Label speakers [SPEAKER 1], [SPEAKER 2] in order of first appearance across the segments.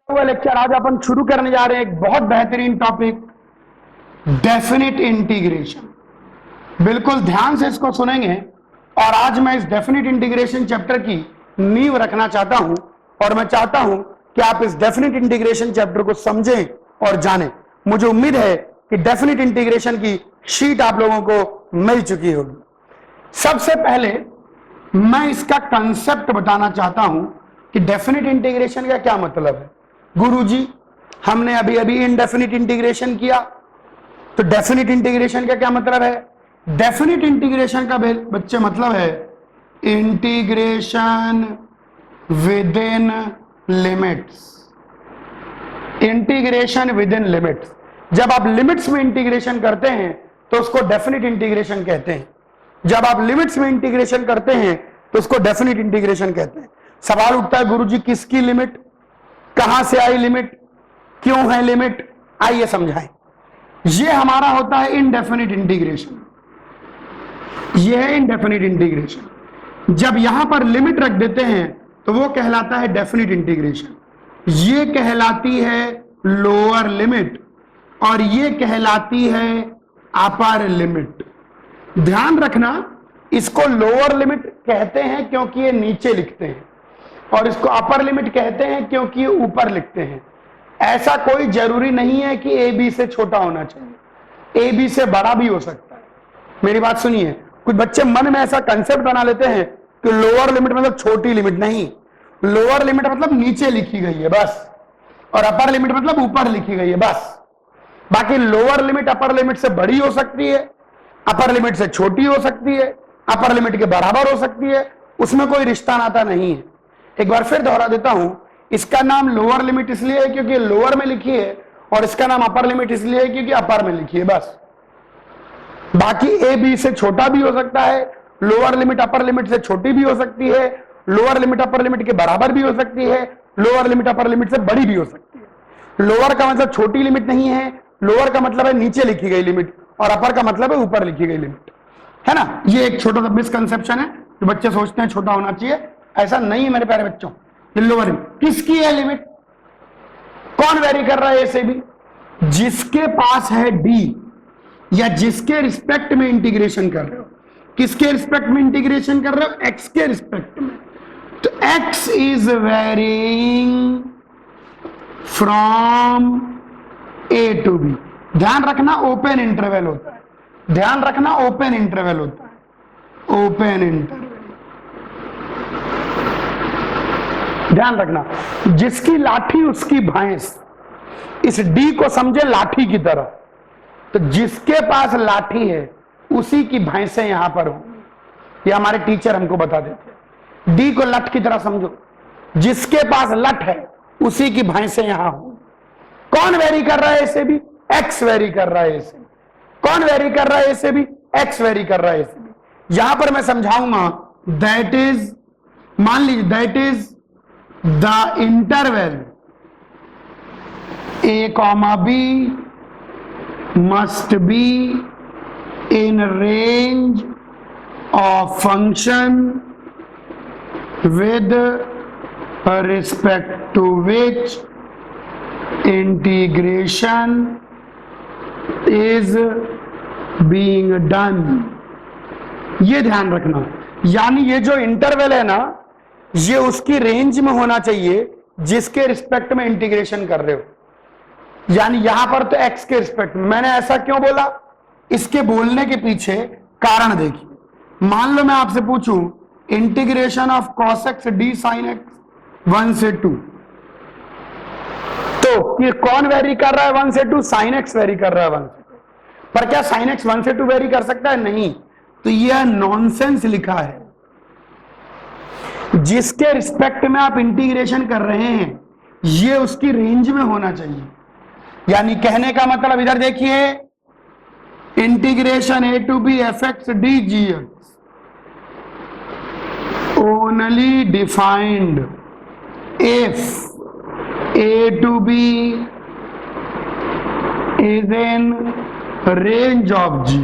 [SPEAKER 1] हुआ लेक्चर आज अपन शुरू करने जा रहे हैं एक बहुत बेहतरीन टॉपिक, डेफिनिट इंटीग्रेशन। बिल्कुल ध्यान से इसको सुनेंगे और आज मैं इस डेफिनिट इंटीग्रेशन चैप्टर की नींव रखना चाहता हूं और मैं चाहता हूं कि आप इस डेफिनिट इंटीग्रेशन चैप्टर को समझें और जानें। मुझे उम्मीद है कि डेफिनिट इंटीग्रेशन की शीट आप लोगों को मिल चुकी होगी। सबसे पहले मैं इसका कंसेप्ट बताना चाहता हूं कि डेफिनिट इंटीग्रेशन का क्या मतलब है। गुरुजी, हमने अभी अभी इनडेफिनिट इंटीग्रेशन किया, तो डेफिनिट इंटीग्रेशन का क्या मतलब है? डेफिनिट इंटीग्रेशन का बच्चे मतलब है integration with in limits. Integration with in limits, जब आप लिमिट्स में इंटीग्रेशन करते हैं तो उसको डेफिनिट इंटीग्रेशन कहते हैं। जब आप लिमिट्स में इंटीग्रेशन करते हैं तो उसको डेफिनिट इंटीग्रेशन कहते हैं। सवाल उठता है, गुरुजी किसकी लिमिट, कहां से आई लिमिट, क्यों है लिमिट, आइए समझाएं। ये हमारा होता है इनडेफिनिट इंटीग्रेशन। ये है इनडेफिनिट इंटीग्रेशन। जब यहां पर लिमिट रख देते हैं तो वो कहलाता है डेफिनिट इंटीग्रेशन। ये कहलाती है लोअर लिमिट और ये कहलाती है अपर लिमिट। ध्यान रखना, इसको लोअर लिमिट कहते हैं क्योंकि ये नीचे लिखते हैं और इसको अपर लिमिट कहते हैं क्योंकि ये ऊपर लिखते हैं। ऐसा कोई जरूरी नहीं है कि ए बी से छोटा होना चाहिए, ए बी से बड़ा भी हो सकता है। मेरी बात सुनिए, कुछ बच्चे मन में ऐसा कंसेप्ट बना लेते हैं कि लोअर लिमिट मतलब छोटी लिमिट। नहीं, लोअर लिमिट मतलब नीचे लिखी गई है बस, और अपर लिमिट मतलब ऊपर लिखी गई है बस। बाकी लोअर लिमिट अपर लिमिट से बड़ी हो सकती है, अपर लिमिट से छोटी हो सकती है, अपर लिमिट के बराबर हो सकती है, उसमें कोई रिश्ता नाता नहीं है। एक बार फिर दोहरा देता हूं, इसका नाम लोअर लिमिट इसलिए है क्योंकि लोअर में लिखी है और इसका नाम अपर लिमिट इसलिए है क्योंकि अपर में लिखी है बस। बाकी ए बी से छोटा भी हो सकता है, लोअर लिमिट अपर लिमिट से छोटी भी हो सकती है, लोअर लिमिट अपर लिमिट के बराबर भी हो सकती है, लोअर लिमिट अपर लिमिट से बड़ी भी हो सकती है। लोअर का मतलब छोटी लिमिट नहीं है, लोअर का मतलब है नीचे लिखी गई लिमिट और अपर का मतलब है ऊपर लिखी गई लिमिट, है ना। ये एक छोटा सा मिसकंसेप्शन है जो बच्चे सोचते हैं छोटा होना चाहिए, ऐसा नहीं है मेरे प्यारे बच्चों। ये लोअर लिमिट किसकी है लिमिट? कौन वेरी कर रहा है ए से बी? जिसके पास है डी या जिसके रिस्पेक्ट में इंटीग्रेशन कर रहे हो। किसके रिस्पेक्ट में इंटीग्रेशन कर रहे हो? एक्स के रिस्पेक्ट में। तो X is varying from A to B. ध्यान रखना ओपन इंटरवल होता है, ध्यान रखना ओपन इंटरवल होता है, ओपन इंटरवल। ध्यान रखना, जिसकी लाठी उसकी भैंस, इस डी को समझे लाठी की तरह। तो जिसके पास लाठी है उसी की भैंसें यहां पर होंगी, ये हमारे टीचर हमको बता देते हैं। डी को लठ की तरह समझो, जिसके पास लठ है उसी की भैंसें यहां होंगी। कौन वेरी कर रहा है इसे भी? एक्स वेरी कर रहा है इसे। कौन वेरी कर रहा है इसे भी? एक्स वेरी कर रहा है इसे भी। यहां पर मैं समझाऊंगा, दैट इज, मान लीजिए that is the interval A comma B must be in range of function with respect to which integration is being done। ये ध्यान रखना, यानी ये जो इंटरवल है ना, ये उसकी रेंज में होना चाहिए जिसके रिस्पेक्ट में इंटीग्रेशन कर रहे हो। यानी यहां पर तो x के रिस्पेक्ट में। मैंने ऐसा क्यों बोला? इसके बोलने के पीछे कारण देखिए। मान लो मैं आपसे पूछूं integration of cos x d sin x 1 से 2, तो ये कौन वेरी कर रहा है 1 से 2? sin x वेरी कर रहा है 1 से 2। पर क्या sin x 1 से 2 वेरी कर सकता है? नहीं। तो यह नॉनसेंस लिखा है। जिसके रिस्पेक्ट में आप इंटीग्रेशन कर रहे हैं ये उसकी रेंज में होना चाहिए। यानी कहने का मतलब, इधर देखिए, integration a to b f x d g x only defined if a to b is in range of g.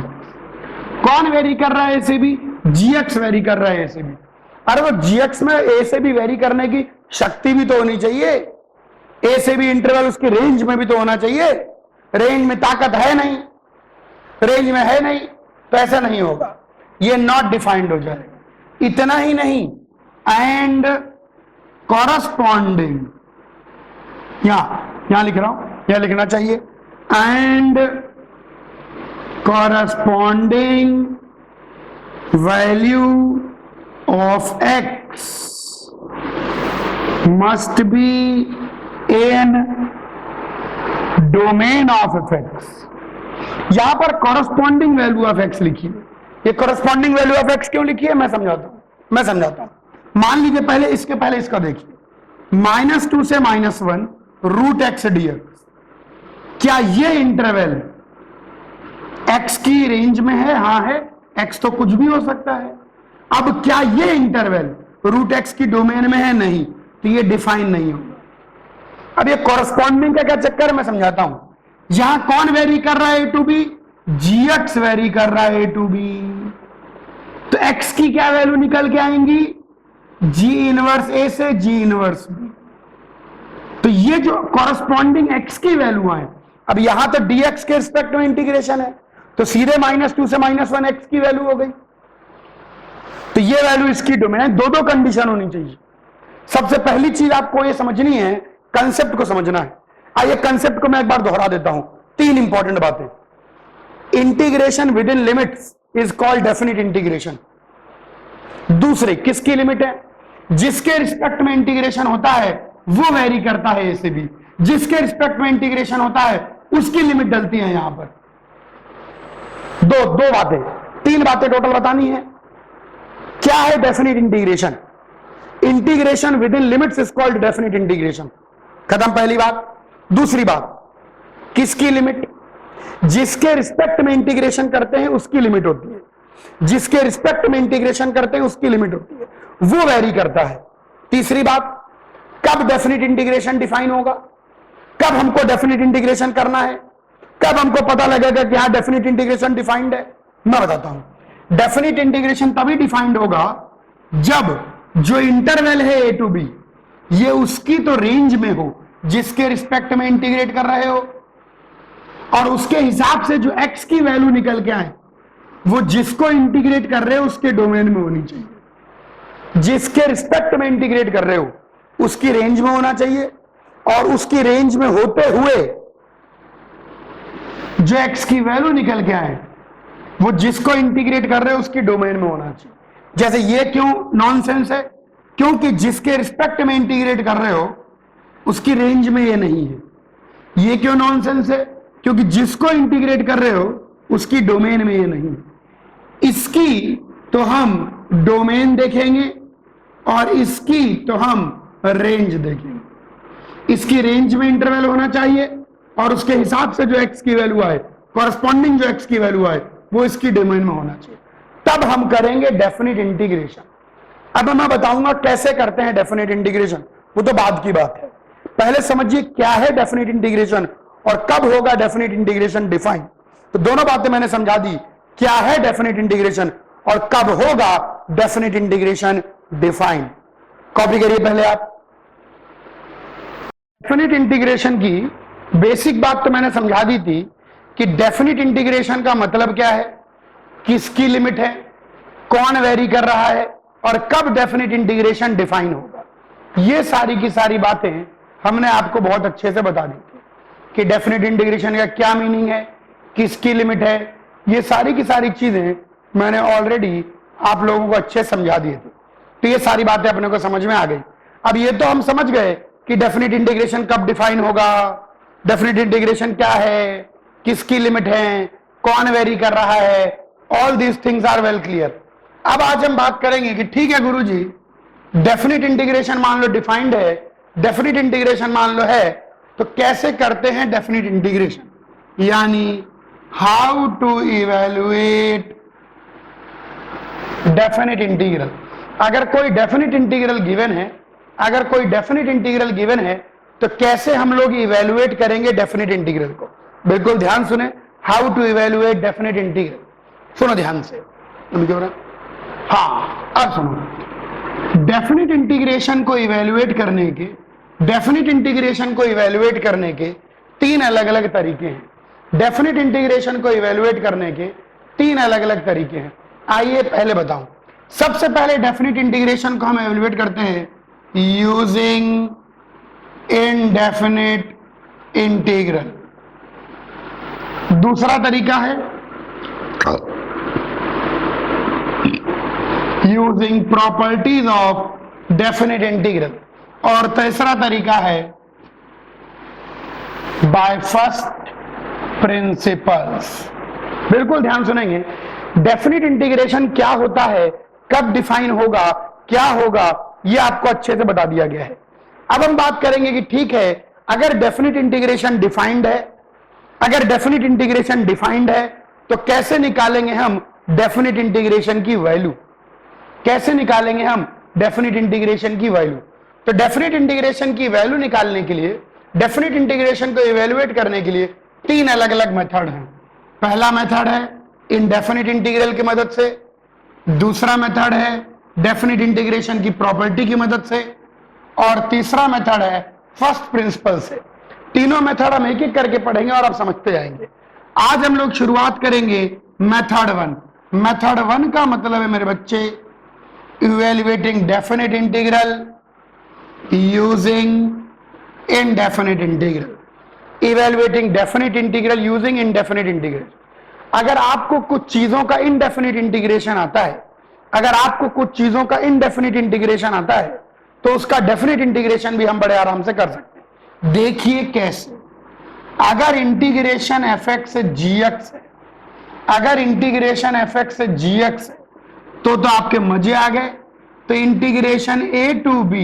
[SPEAKER 1] कौन वेरी कर रहा है ए से बी? जी एक्स वेरी कर रहा है ए से बी। अरे वो जी एक्स में ए से बी वेरी करने की शक्ति भी तो होनी चाहिए। ए से बी इंटरवल उसके रेंज में भी तो होना चाहिए, रेंज में ताकत है नहीं, रेंज में है नहीं, तो ऐसा नहीं होगा, ये नॉट डिफाइंड हो जाएगा। इतना ही नहीं, एंड कॉरस्पॉन्डिंग, यहां लिख रहा हूं, यहां लिखना चाहिए, and corresponding value of x must be in domain of F x. यहां पर कॉरस्पॉन्डिंग वैल्यू ऑफ एक्स लिखिए। ये कॉरस्पॉन्डिंग वैल्यू ऑफ एक्स क्यों लिखी है मैं समझाता हूं। मान लीजिए पहले इसका देखिए, -2 से -1 रूट एक्स डी एक्स, क्या ये इंटरवल एक्स की रेंज में है? हाँ है, एक्स तो कुछ भी हो सकता है। अब क्या ये इंटरवल रूट एक्स की डोमेन में है? नहीं, तो ये डिफाइन नहीं होगा। अब ये कॉरस्पॉन्डिंग का क्या चक्कर है मैं समझाता हूं। यहां कौन वेरी कर रहा है? A to b, g x vary कर रहा है ए टू बी, तो एक्स की क्या वैल्यू निकल के आएंगी? जी इनवर्स ए से जी इनवर्स बी। तो ये जो कॉरस्पॉन्डिंग एक्स की वैल्यू है, अब यहां तो डी एक्स के रिस्पेक्ट में इंटीग्रेशन है, तो सीधे -2 से -1 एक्स की वैल्यू हो गई, तो ये वैल्यू इसकी डोमेन है। दो कंडीशन होनी चाहिए। सबसे पहली चीज आपको ये समझनी है, कंसेप्ट को समझना है। आइए कंसेप्ट को मैं एक बार दोहरा देता हूं, 3 इंपॉर्टेंट बातें। Integration with in limits is called definite integration. दूसरे, किसकी लिमिट है? जिसके रिस्पेक्ट में इंटीग्रेशन होता है वो वेरी करता है ए से बी, जिसके रिस्पेक्ट में इंटीग्रेशन होता है उसकी लिमिट डलती है। यहां पर दो बातें, 3 बातें टोटल बतानी है। क्या है definite integration? Integration with in limits is called definite integration. खत्म पहली बात। दूसरी बात, किसकी लिमिट? जिसके रिस्पेक्ट में इंटीग्रेशन करते हैं उसकी लिमिट होती है, जिसके रिस्पेक्ट में इंटीग्रेशन करते हैं उसकी लिमिट होती है, वो वेरी करता है। तीसरी बात, कब डेफिनिट इंटीग्रेशन डिफाइन होगा, कब हमको डेफिनिट इंटीग्रेशन करना है, कब हमको पता लगेगा कि यहां डेफिनिट इंटीग्रेशन डिफाइंड है, मैं बताता हूं। डेफिनिट इंटीग्रेशन तभी डिफाइंड होगा जब जो इंटरवल है ए टू बी, ये उसकी तो रेंज में हो जिसके रिस्पेक्ट में इंटीग्रेट कर रहे हो, और उसके हिसाब से जो एक्स की वैल्यू निकल के आए वो जिसको इंटीग्रेट कर रहे हो उसके डोमेन में होनी चाहिए। जिसके रिस्पेक्ट में इंटीग्रेट कर रहे हो उसकी रेंज में होना चाहिए, और उसकी रेंज में होते हुए जो एक्स की वैल्यू निकल के आए वो जिसको इंटीग्रेट कर रहे हो उसकी डोमेन में होना चाहिए। जैसे ये क्यों नॉनसेंस है? क्योंकि जिसके रिस्पेक्ट में इंटीग्रेट कर रहे हो उसकी रेंज में ये नहीं है। ये क्यों नॉनसेंस है? क्योंकि जिसको इंटीग्रेट कर रहे हो उसकी डोमेन में ये नहीं है। इसकी तो हम डोमेन देखेंगे और इसकी तो हम रेंज देखेंगे। इसकी रेंज में इंटरवल होना चाहिए और उसके हिसाब से जो एक्स की वैल्यू आए, कॉरस्पॉन्डिंग जो एक्स की वैल्यू आए वो इसकी डोमेन में होना चाहिए, तब हम करेंगे डेफिनिट इंटीग्रेशन। अब मैं बताऊंगा कैसे करते हैं डेफिनिट इंटीग्रेशन, वो तो बाद की बात है। पहले समझिए क्या है डेफिनिट इंटीग्रेशन और कब होगा डेफिनिट इंटीग्रेशन डिफाइन। तो दोनों बातें मैंने समझा दी, क्या है डेफिनिट इंटीग्रेशन और कब होगा डेफिनिट इंटीग्रेशन डिफाइन। कॉपी करिए पहले आप। डेफिनिट इंटीग्रेशन की बेसिक बात तो मैंने समझा दी थी कि डेफिनिट इंटीग्रेशन का मतलब क्या है, किसकी लिमिट है, कौन वेरी कर रहा है और कब डेफिनिट इंटीग्रेशन डिफाइन होगा। ये सारी की सारी बातें हमने आपको बहुत अच्छे से बता दी थी कि डेफिनिट इंटीग्रेशन का क्या मीनिंग है, किसकी लिमिट है। ये सारी की सारी चीजें मैंने ऑलरेडी आप लोगों को अच्छे से समझा दी थी, तो ये सारी बातें अपने को समझ में आ गई। अब ये तो हम समझ गए कि डेफिनिट इंटीग्रेशन कब डिफाइन होगा, डेफिनिट इंटीग्रेशन क्या है, किसकी लिमिट है, कौन वेरी कर रहा है, all these things are well clear. अब आज हम बात करेंगे कि ठीक है गुरुजी, डेफिनिट इंटीग्रेशन मान लो डिफाइंड है, डेफिनिट इंटीग्रेशन मान लो है, तो कैसे करते हैं डेफिनिट इंटीग्रेशन, यानी how to evaluate definite integral. अगर कोई डेफिनिट इंटीग्रल गिवन है, अगर कोई डेफिनिट इंटीग्रल गिवन है तो कैसे हम लोग इवैल्यूएट करेंगे डेफिनिट इंटीग्रल को। बिल्कुल ध्यान सुने, how to evaluate definite integral. सुनो ध्यान से, हाँ अब सुनो। डेफिनिट इंटीग्रेशन को इवैल्यूएट करने के डेफिनेट इंटीग्रेशन को इवेल्युएट करने के 3 अलग अलग तरीके हैं। डेफिनेट इंटीग्रेशन को इवेल्युएट करने के 3 अलग अलग तरीके हैं। आइए पहले बताऊं। सबसे पहले डेफिनेट इंटीग्रेशन को हम इवेल्युएट करते हैं यूजिंग इनडेफिनेट इंटीग्रल। दूसरा तरीका है using properties of definite integral, और तीसरा तरीका है बाय फर्स्ट प्रिंसिपल्स। बिल्कुल ध्यान सुनेंगे। डेफिनेट इंटीग्रेशन क्या होता है, कब डिफाइन होगा, क्या होगा, यह आपको अच्छे से बता दिया गया है। अब हम बात करेंगे कि ठीक है, अगर डेफिनेट इंटीग्रेशन डिफाइंड है, अगर डेफिनेट इंटीग्रेशन डिफाइंड है तो कैसे निकालेंगे हम डेफिनेट इंटीग्रेशन की वैल्यू, कैसे निकालेंगे हम डेफिनेट इंटीग्रेशन की वैल्यू। तो डेफिनेट इंटीग्रेशन की वैल्यू निकालने के लिए, डेफिनेट इंटीग्रेशन को इवेल्युएट करने के लिए 3 अलग अलग मेथड हैं। पहला मेथड है इनडेफिनेट इंटीग्रल की मदद से, दूसरा मेथड है डेफिनेट इंटीग्रेशन की प्रॉपर्टी की मदद से, और तीसरा मेथड है फर्स्ट प्रिंसिपल से। तीनों मेथड हम एक एक करके पढ़ेंगे और आप समझते जाएंगे। आज हम लोग शुरुआत करेंगे मेथड 1। मेथड 1 का मतलब है मेरे बच्चे evaluating definite integral using indefinite integral. Evaluating definite integral using indefinite integral. अगर आपको कुछ चीजों का इनडेफिनेट इंटीग्रेशन आता है, अगर आपको कुछ चीजों का इनडेफिनेट इंटीग्रेशन आता है तो उसका डेफिनेट इंटीग्रेशन भी हम बड़े आराम से कर सकते हैं। देखिए कैसे। अगर इंटीग्रेशन fx से gx है, अगर इंटीग्रेशन fx से gx है तो आपके मजे आ गए। तो integration a to b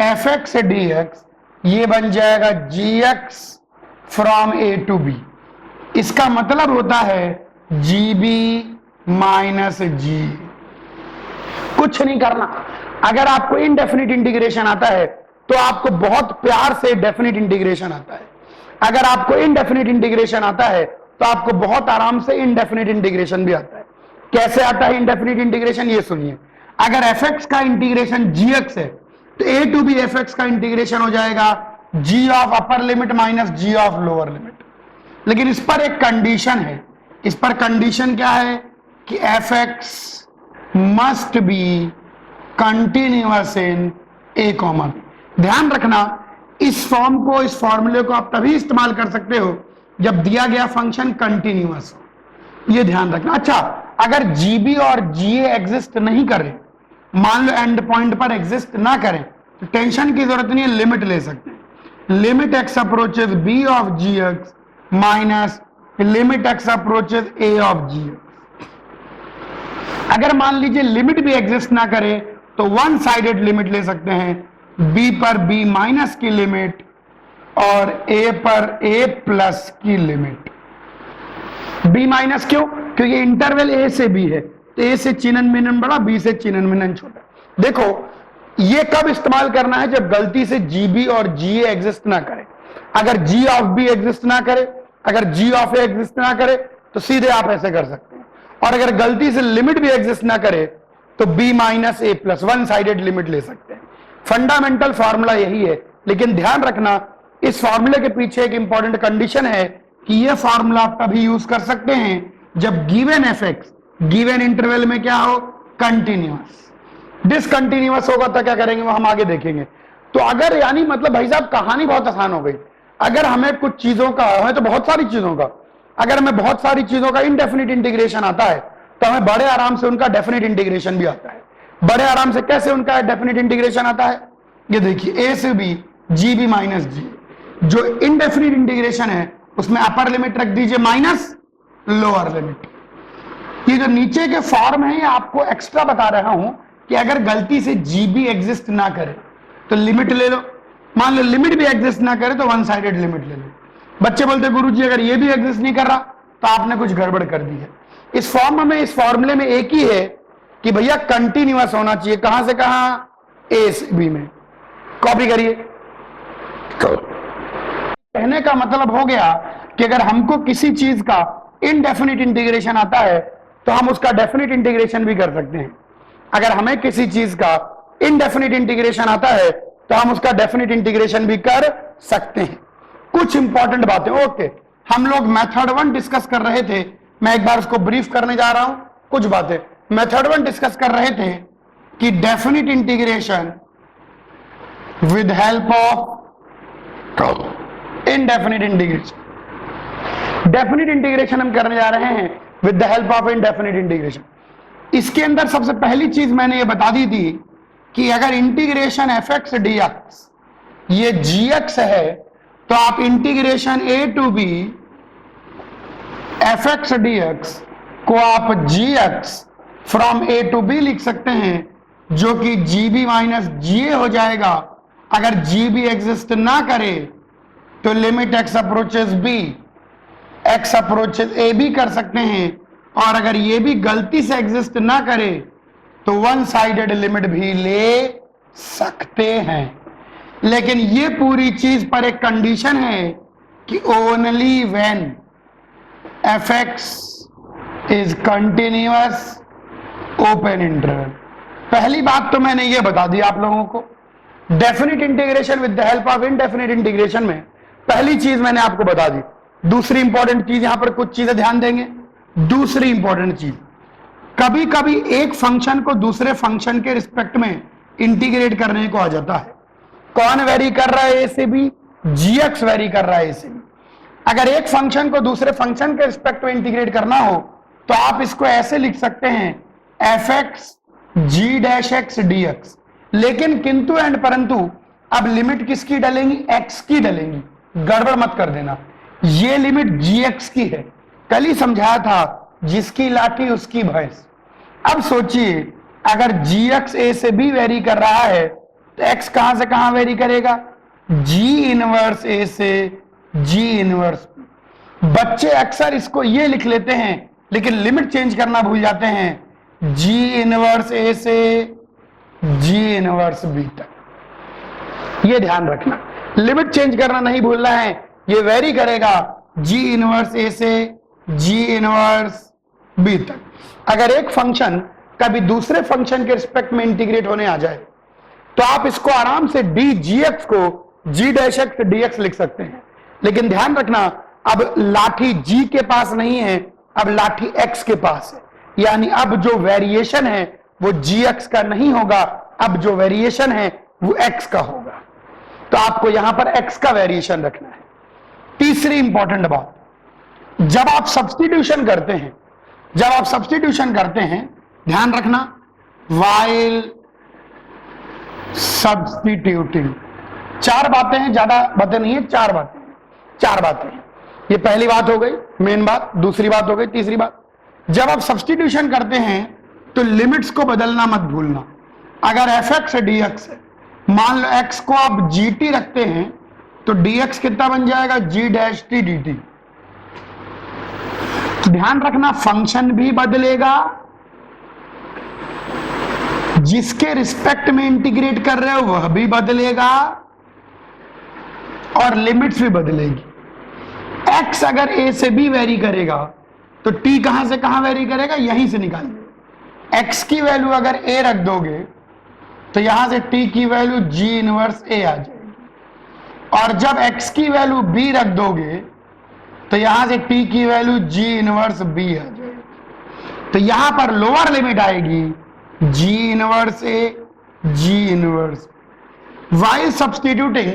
[SPEAKER 1] fx से dx ये बन जाएगा gx from a to b। इसका मतलब होता है gb माइनस g। कुछ नहीं करना। अगर आपको इनडेफिनेट इंटीग्रेशन आता है तो आपको बहुत प्यार से डेफिनेट इंटीग्रेशन आता है। अगर आपको इनडेफिनेट इंटीग्रेशन आता है तो आपको बहुत आराम से इनडेफिनेट इंटीग्रेशन भी आता है। कैसे आता है इनडेफिनेट इंटीग्रेशन, ये सुनिए। अगर fx का इंटीग्रेशन gx है तो a टू b fx का इंटीग्रेशन हो जाएगा g of upper limit minus g of lower limit. लेकिन इस पर एक कंडीशन है। इस पर कंडीशन क्या है कि fx must be continuous in a comma b। ध्यान रखना, इस फॉर्म को, इस फॉर्मूले को आप तभी इस्तेमाल कर सकते हो जब दिया गया फंक्शन कंटिन्यूअस हो। ये ध्यान रखना। अच्छा, अगर GB और GA एग्जिस्ट नहीं कर रहे, मान लो एंड पॉइंट पर एग्जिस्ट ना करें, तो टेंशन की जरूरत नहीं है, लिमिट ले सकते हैं। Limit x approaches b of gx minus limit x approaches a of gx। अगर मान लीजिए लिमिट भी एग्जिस्ट ना करे तो वन साइडेड लिमिट ले सकते हैं। b पर b माइनस की लिमिट और a पर a प्लस की लिमिट। b माइनस क्यों? क्योंकि इंटरवल a से b है, तो a से चिन्हन मिनन बड़ा, b से चिन्हन मिनन छोटा। देखो, ये कब इस्तेमाल करना है? जब गलती से gb और ga एग्जिस्ट ना करे। अगर g ऑफ b एग्जिस्ट ना करे, अगर g ऑफ a एग्जिस्ट ना करे तो सीधे आप ऐसे कर सकते हैं। और अगर गलती से लिमिट भी एग्जिस्ट ना करे तो b minus a plus one sided limit ले सकते हैं। फंडामेंटल फॉर्मूला यही है, लेकिन ध्यान रखना इस फॉर्मूले के पीछे एक इंपॉर्टेंट कंडीशन है कि यह फॉर्मूला आप तभी यूज कर सकते हैं जब गिवन fx गिवन इंटरवल में क्या हो, कंटिन्यूअस। डिसकंटिन्यूअस होगा तो क्या करेंगे वो हम आगे देखेंगे। तो अगर, यानी मतलब भाई साहब कहानी बहुत आसान हो गई। अगर हमें कुछ चीजों का, हमें तो बहुत सारी चीजों का, अगर हमें बहुत सारी चीजों का इनडेफिनिट इंटीग्रेशन आता है तो हमें बड़े आराम से उनका डेफिनेट इंटीग्रेशन भी आता है। बड़े आराम से कैसे उनका डेफिनेट इंटीग्रेशन आता है, ये देखिए। a से b gb माइनस g, जो इनडेफिनिट इंटीग्रेशन है उसमें अपर लिमिट रख दीजिए माइनस लोअर लिमिट। ये जो नीचे के फॉर्म है ये आपको एक्स्ट्रा बता रहा हूं कि अगर गलती से gb एग्जिस्ट ना करे तो लिमिट ले लो। मान लो लिमिट भी एग्जिस्ट ना करे तो वन साइडेड लिमिट ले लो। बच्चे बोलते गुरुजी अगर ये भी एग्जिस्ट नहीं कर रहा तो आपने कुछ गड़बड़ कर दी है। इस फॉर्म में, इस फॉर्मूले में एक ही है कि भैया कंटिन्यूअस होना चाहिए। कहां से कहां? a से b में। कॉपी करिए। कहने का मतलब हो गया कि अगर हमको किसी चीज का इनडेफिनिट इंटीग्रेशन आता है तो हम उसका डेफिनिट इंटीग्रेशन भी कर सकते हैं। अगर हमें किसी चीज का इनडेफिनिट इंटीग्रेशन आता है तो हम उसका डेफिनेट इंटीग्रेशन भी कर सकते हैं। कुछ इंपॉर्टेंट बातें, ओके, हम लोग मेथड 1 डिस्कस कर रहे थे, मैं एक बार उसको ब्रीफ करने जा रहा हूं। कुछ बातें मेथड 1 डिस्कस कर रहे थे कि definite integration with help of indefinite integration. Definite integration हम करने जा रहे हैं with the help of indefinite integration. इसके अंदर सबसे पहली चीज मैंने ये बता दी थी कि अगर integration f x d x ये जी एक्स है, तो आप integration a to b f x d x को आप g x from A to b लिख सकते हैं, जो कि जी बी माइनस जी ए हो जाएगा। अगर जी बी एग्जिस्ट ना करे तो limit x approaches b, x approaches a भी कर सकते हैं, और अगर ये भी गलती से एग्जिस्ट ना करे तो वन साइडेड लिमिट भी ले सकते हैं। लेकिन ये पूरी चीज पर एक कंडीशन है कि only when F x is continuous open interval. पहली बात तो मैंने ये बता दी आप लोगों को, definite integration with the help of indefinite integration में पहली चीज मैंने आपको बता दी। दूसरी इंपॉर्टेंट चीज, यहां पर कुछ चीजें ध्यान देंगे। दूसरी इंपॉर्टेंट चीज, कभी कभी एक फंक्शन को दूसरे फंक्शन के रिस्पेक्ट में इंटीग्रेट करने को आ जाता है। कौन वेरी कर रहा है ए से बी? जी एक्स वेरी कर रहा है ए से बी। अगर एक फंक्शन को दूसरे फंक्शन के रिस्पेक्ट में इंटीग्रेट करना हो तो आप इसको ऐसे लिख सकते हैं एफ एक्स जी डैश एक्स डी एक्स। लेकिन किंतु एंड परंतु अब लिमिट किसकी डलेंगी? एक्स की डलेंगी। गड़बड़ मत कर देना, ये लिमिट जी एक्स की है। कल ही समझाया था, जिसकी लाठी उसकी भैंस। अब सोचिए, अगर जी एक्स ए से बी वेरी कर रहा है तो एक्स कहां से कहां वेरी करेगा? जी इनवर्स ए से जी इनवर्स। बच्चे अक्सर इसको ये लिख लेते हैं लेकिन लिमिट चेंज करना भूल जाते हैं। जी इनवर्स ए से जी इनवर्स बी तक, ये ध्यान रखना, लिमिट चेंज करना नहीं भूलना है। ये वेरी करेगा जी इनवर्स ए से जी इनवर्स बी तक। अगर एक फंक्शन कभी दूसरे फंक्शन के रिस्पेक्ट में इंटीग्रेट होने आ जाए तो आप इसको आराम से डी जी एक्स को जी डैश एक्स डी एक्स लिख सकते हैं। लेकिन ध्यान रखना, अब लाठी जी के पास नहीं है, अब लाठी एक्स के पास है। यानी अब जो वेरिएशन है वो जी एक्स का नहीं होगा, अब जो वेरिएशन है वो एक्स का होगा। तो आपको यहां पर एक्स का वेरिएशन रखना है। तीसरी इंपॉर्टेंट बात, जब आप सब्स्टिट्यूशन करते हैं, जब आप सब्स्टिट्यूशन करते हैं, ध्यान रखना, वाइल सब्स्टिट्यूटिंग, चार बातें हैं, ज्यादा बातें नहीं है, चार बातें हैं, चार बातें हैं। ये पहली बात हो गई, मेन बात। दूसरी बात हो गई, तीसरी बात, जब आप सब्स्टिट्यूशन करते हैं तो लिमिट्स को बदलना मत भूलना। अगर एफ एक्स डी एक्स है, मान लो एक्स को आप जी टी रखते हैं तो डी एक्स कितना बन जाएगा? जी डैश टी डी टी। ध्यान रखना, फंक्शन भी बदलेगा, जिसके रिस्पेक्ट में इंटीग्रेट कर रहे हो वह भी बदलेगा, और लिमिट्स भी बदलेगी। एक्स अगर ए से बी वेरी करेगा तो टी कहां से कहां वेरी करेगा? यहीं से निकालिए। एक्स की वैल्यू अगर ए रख दोगे तो यहां से टी की वैल्यू जी इनवर्स ए आ जाएगी, और जब एक्स की वैल्यू बी रख दोगे तो यहां से टी की वैल्यू जी इनवर्स बी आ जाएगी। तो यहां पर लोअर लिमिट आएगी g inverse a g inverse. While substituting,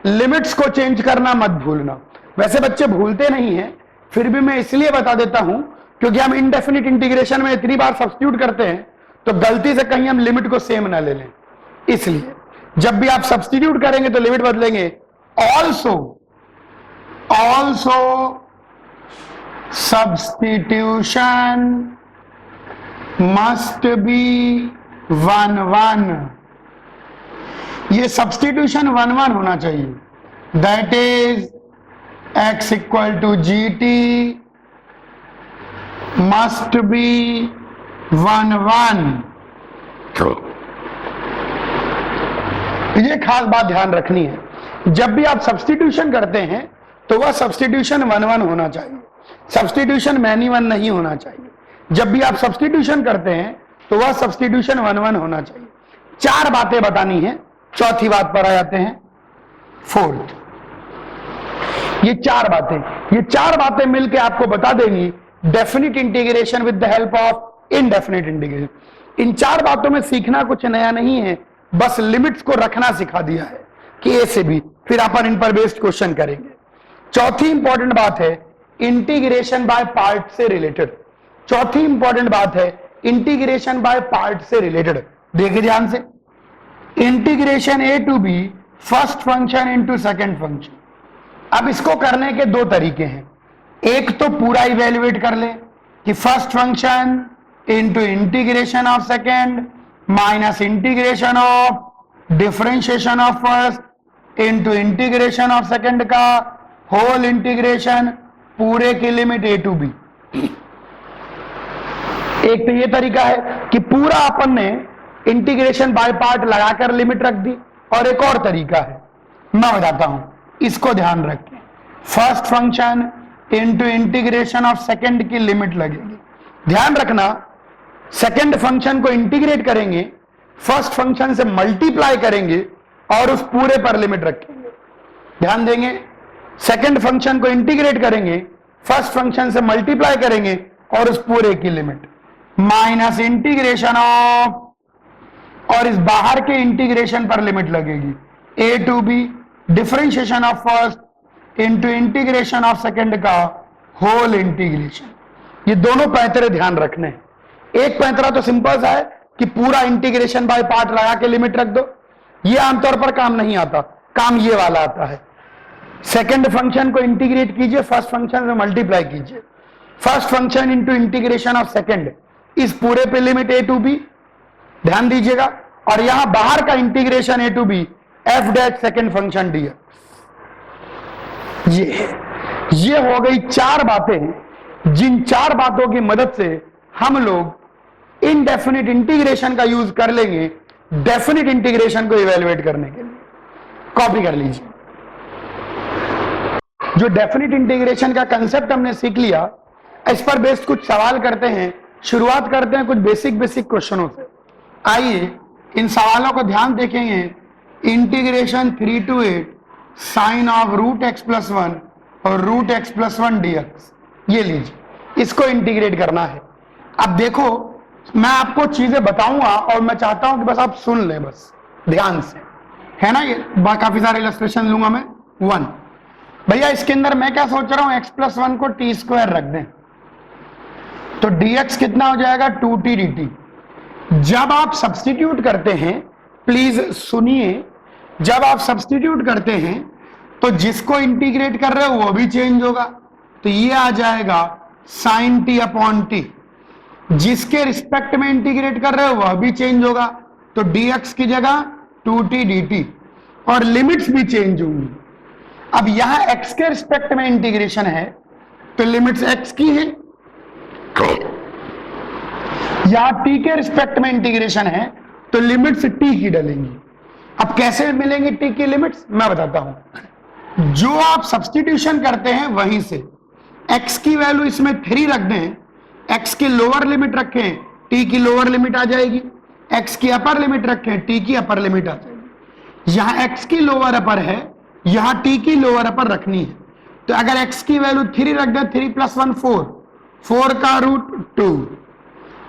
[SPEAKER 1] limits को चेंज करना मत भूलना। वैसे बच्चे भूलते नहीं हैं, फिर भी मैं इसलिए बता देता हूं क्योंकि हम इनडेफिनिट इंटीग्रेशन में इतनी बार सब्स्टिट्यूट करते हैं तो गलती से कहीं हम लिमिट को सेम ना ले लें। इसलिए जब भी आप सब्स्टिट्यूट करेंगे तो लिमिट बदलेंगे। Also substitution must be 1-1। ये सब्स्टिट्यूशन 1-1 होना चाहिए। That is x equal to g t must be 1-1। ये खास बात ध्यान रखनी है, जब भी आप सब्स्टिट्यूशन करते हैं तो वह सब्स्टिट्यूशन 1-1 होना चाहिए, सब्स्टिट्यूशन मैनी 1 नहीं होना चाहिए। जब भी आप सब्स्टिट्यूशन करते हैं तो वह सब्स्टिट्यूशन 1-1 होना चाहिए। चार बातें बतानी है, चौथी बात पर आ जाते हैं, फोर्थ। ये चार बातें मिलकर आपको बता देंगी definite integration with the help of indefinite integration. इन चार बातों में सीखना कुछ नया नहीं है, बस लिमिट्स को रखना सिखा दिया है कि ए से बी, फिर अपन इन पर बेस्ड क्वेश्चन करेंगे। चौथी इंपॉर्टेंट बात है इंटीग्रेशन बाय पार्ट से रिलेटेड। चौथी इंपॉर्टेंट बात है इंटीग्रेशन बाय पार्ट से रिलेटेड। देखिए ध्यान से, integration a to b first function into second function. अब इसको करने के दो तरीके हैं, एक तो पूरा इवेल्युएट कर ले कि first function into integration of second minus integration of differentiation of first into integration of second का होल इंटीग्रेशन पूरे की लिमिट ए टू बी। एक तो ये तरीका है कि पूरा अपन ने इंटीग्रेशन बाय पार्ट लगाकर लिमिट रख दी, और एक और तरीका है मैं बताता हूं, इसको ध्यान रखें। First function into integration of second की लिमिट लगेगी। ध्यान रखना, सेकंड फंक्शन को इंटीग्रेट करेंगे, फर्स्ट फंक्शन से मल्टीप्लाई करेंगे और उस पूरे पर लिमिट रखेंगे। ध्यान देंगे, सेकंड फंक्शन को इंटीग्रेट करेंगे, फर्स्ट फंक्शन से मल्टीप्लाई करेंगे और उस पूरे की लिमिट माइनस इंटीग्रेशन ऑफ, और इस बाहर के इंटीग्रेशन पर लिमिट लगेगी a to b differentiation of first into integration of second का होल इंटीग्रेशन। ये दोनों पैंतरे ध्यान रखने हैं। एक पैंतरा तो सिंपल सा है कि पूरा इंटीग्रेशन बाय पार्ट लगा के लिमिट रख दो, ये आमतौर पर काम नहीं आता, काम ये वाला आता है। सेकंड फंक्शन को इंटीग्रेट कीजिए, फर्स्ट फंक्शन से मल्टीप्लाई कीजिए, first function into integration of second, इस पूरे पे लिमिट ए टू बी, ध्यान दीजिएगा, और यहां बाहर का integration a to b f dash second function d. ये हो गई चार बातें, जिन चार बातों की मदद से हम लोग इनडेफिनिट इंटीग्रेशन का यूज कर लेंगे डेफिनिट इंटीग्रेशन को इवेलुएट करने के लिए। कॉपी कर लीजिए। जो डेफिनिट इंटीग्रेशन का कंसेप्ट हमने सीख लिया, इस पर बेस्ड कुछ सवाल करते हैं। शुरुआत करते हैं कुछ बेसिक क्वेश्चनों से। आइए इन सवालों को ध्यान देखेंगे। Integration 3 to 8 sine of root x plus 1 और रूट एक्स प्लस 1 dx, ये लीजिए, इसको इंटीग्रेट करना है। अब देखो, मैं आपको चीजें बताऊंगा और मैं चाहता हूं कि बस आप सुन लें, बस ध्यान से, है ना। ये काफी सारे इलस्ट्रेशन लूंगा मैं। 1 भैया, इसके अंदर मैं क्या सोच रहा हूं, एक्स प्लस 1 को टी स्क्वायर रख दें तो dx कितना हो जाएगा 2t dt। जब आप सब्स्टिट्यूट करते हैं, प्लीज सुनिए, जब आप सब्स्टिट्यूट करते हैं तो जिसको इंटीग्रेट कर रहे हो वो भी चेंज होगा, तो ये आ जाएगा साइन टी अपॉन टी। जिसके रिस्पेक्ट में इंटीग्रेट कर रहे हो वह भी चेंज होगा, तो dx की जगह 2t dt, और लिमिट्स भी चेंज होंगी। अब यहां x के रिस्पेक्ट में इंटीग्रेशन है तो लिमिट्स x की है, यहां t के रिस्पेक्ट में इंटीग्रेशन है तो लिमिट्स t की डलेंगी। अब कैसे मिलेंगी t की लिमिट्स, मैं बताता हूं। जो आप सब्स्टिट्यूशन करते हैं वहीं से x की वैल्यू इसमें 3 रख दें, x की लोअर लिमिट रखें, t की लोअर लिमिट आ जाएगी, x की अपर लिमिट रखें, t की अपर लिमिट आ जाएगी। यहां x की लोअर अपर है, यहां t की लोअर अपर रखनी है, तो अगर x की वैल्यू 3 रख दें, 3 + 1 4, 4 का रूट 2,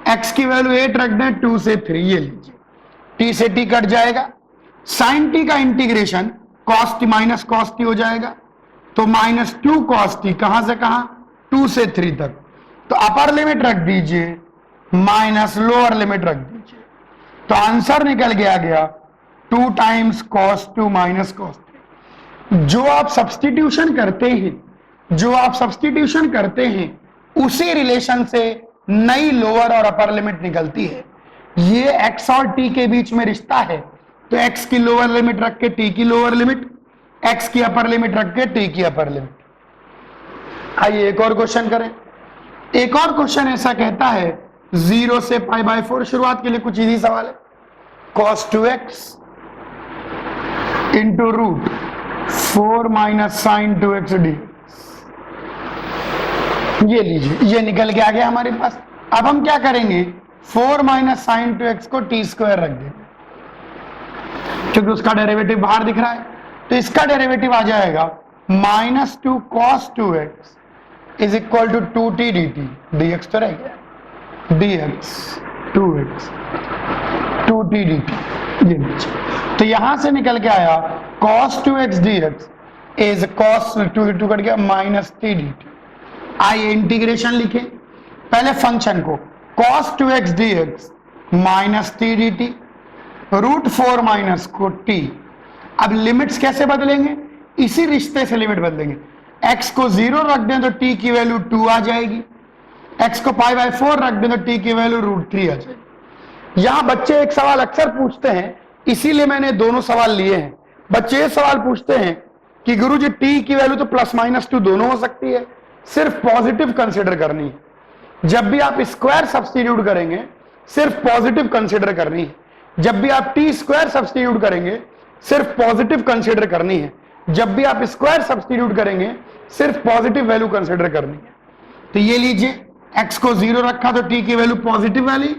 [SPEAKER 1] x की वैल्यू 8 रख दें, 2 से 3, ये लीजिए, t से t कट जाएगा। साइन t का integration cos t minus cos t हो जाएगा, तो -2 cos t, कहां से कहां, 2 से 3 तक, तो अपर लिमिट रख दीजिए माइनस लोअर लिमिट रख दीजिए, तो आंसर निकल गया 2 टाइम्स cos 2 माइनस cos 3। जो आप सब्स्टिट्यूशन करते हैं उसी रिलेशन से नई लोअर और अपर लिमिट निकलती है। ये x और t के बीच में रिश्ता है, तो x की लोअर लिमिट रख के t की लोअर लिमिट, x की अपर लिमिट रख के t की अपर लिमिट। आइए एक और क्वेश्चन करें। एक और क्वेश्चन ऐसा कहता है 0 से π/4, शुरुआत के लिए कुछ इजी सवाल है। cos 2x into root 4 minus sine 2x dx, ये लीजिए, ये निकल के आ गया हमारे पास। अब हम क्या करेंगे, 4 माइनस साइन 2x को t स्क्वायर रख देंगे, क्योंकि उसका डेरिवेटिव बाहर दिख रहा है, तो इसका डेरिवेटिव आ जाएगा -2 cos 2x is equal to 2t dt, dx तो रह गया, dx 2x 2t dt। ये तो यहां से निकल के आया cos 2x dx is cos 2 cut गया -t dt। आइए इंटीग्रेशन लिखें, पहले फंक्शन को cos 2x dx -t dt √4 minus को t। अब लिमिट्स कैसे बदलेंगे, इसी रिश्ते से लिमिट बदलेंगे। x को 0 रख दें तो t की वैल्यू 2 आ जाएगी, x को π/4 रख दें तो t की वैल्यू √3 आ जाएगी। यहां बच्चे एक सवाल अक्सर पूछते हैं, इसीलिए मैंने दोनों सवाल लिए हैं। बच्चे ये सवाल पूछते हैं कि गुरुजी t की वैल्यू तो +-2 दोनों हो सकती है, सिर्फ पॉजिटिव कंसिडर करनी है। जब भी आप स्क्वायर सब्स्टिट्यूट करेंगे सिर्फ पॉजिटिव कंसिडर करनी है। जब भी आप टी स्क्वायर सब्स्टिट्यूट करेंगे सिर्फ पॉजिटिव कंसिडर करनी है। जब भी आप स्क्वायर सब्स्टिट्यूट करेंगे सिर्फ पॉजिटिव वैल्यू कंसिडर करनी है। तो ये लीजिए, x को 0 रखा तो t की वैल्यू पॉजिटिव वाली,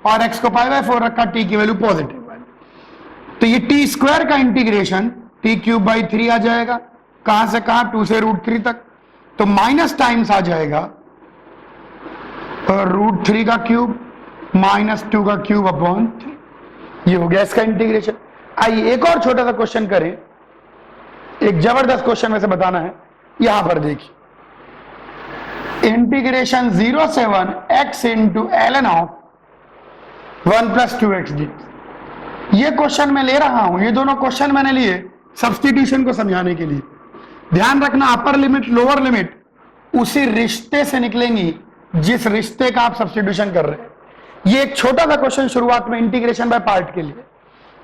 [SPEAKER 1] और x को π/4 रखा t की वैल्यू पॉजिटिव वाली। तो ये टी स्क्वायर का इंटीग्रेशन t³ 3 आ जाएगा, कहां से कहां, 2 से √3 तक। तो माइनस टाइम्स आ जाएगा √3 का क्यूब -2 का क्यूब अपॉन 3। ये हो गया इसका इंटीग्रेशन। आइए एक और छोटा सा क्वेश्चन करें, एक जबरदस्त क्वेश्चन वैसे बताना है। यहां पर देखिए, इंटीग्रेशन 0 से 1 x into ln of 1 + 2x dx। ये क्वेश्चन मैं ले रहा हूं, ये दोनों क्वेश्चन मैंने लिए सब्स्टिट्यूशन को समझाने के लिए। ध्यान रखना, अपर लिमिट लोअर लिमिट उसी रिश्ते से निकलेंगी जिस रिश्ते का आप सब्स्टिट्यूशन कर रहे हैं। ये एक छोटा सा क्वेश्चन शुरुआत में इंटीग्रेशन बाय पार्ट के लिए।